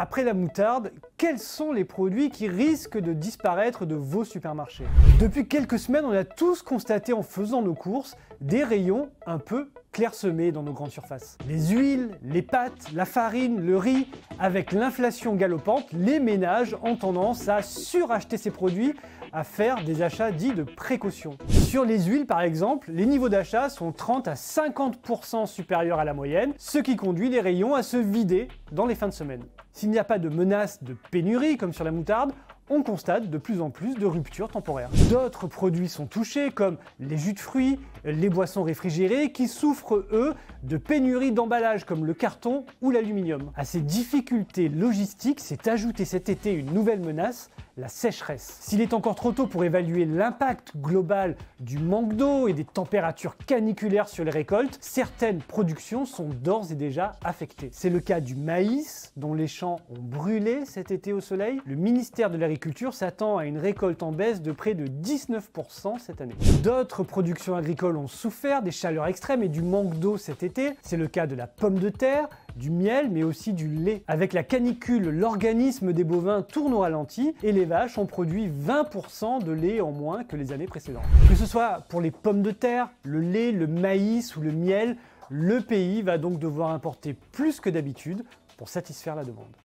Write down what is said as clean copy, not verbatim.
Après la moutarde, quels sont les produits qui risquent de disparaître de vos supermarchés? Depuis quelques semaines, on a tous constaté en faisant nos courses des rayons un peu clairsemés dans nos grandes surfaces. Les huiles, les pâtes, la farine, le riz, avec l'inflation galopante, les ménages ont tendance à suracheter ces produits, à faire des achats dits de précaution. Sur les huiles par exemple, les niveaux d'achat sont 30 à 50% supérieurs à la moyenne, ce qui conduit les rayons à se vider dans les fins de semaine. S'il n'y a pas de menace de pénurie comme sur la moutarde, on constate de plus en plus de ruptures temporaires. D'autres produits sont touchés comme les jus de fruits, les boissons réfrigérées qui souffrent eux de pénuries d'emballage comme le carton ou l'aluminium. À ces difficultés logistiques s'est ajoutée cet été une nouvelle menace, la sécheresse. S'il est encore trop tôt pour évaluer l'impact global du manque d'eau et des températures caniculaires sur les récoltes, certaines productions sont d'ores et déjà affectées. C'est le cas du maïs, dont les champs ont brûlé cet été au soleil. Le ministère de l'Agriculture s'attend à une récolte en baisse de près de 19% cette année. D'autres productions agricoles ont souffert des chaleurs extrêmes et du manque d'eau cet été. C'est le cas de la pomme de terre, du miel, mais aussi du lait. Avec la canicule, l'organisme des bovins tourne au ralenti et les vaches ont produit 20% de lait en moins que les années précédentes. Que ce soit pour les pommes de terre, le lait, le maïs ou le miel, le pays va donc devoir importer plus que d'habitude pour satisfaire la demande.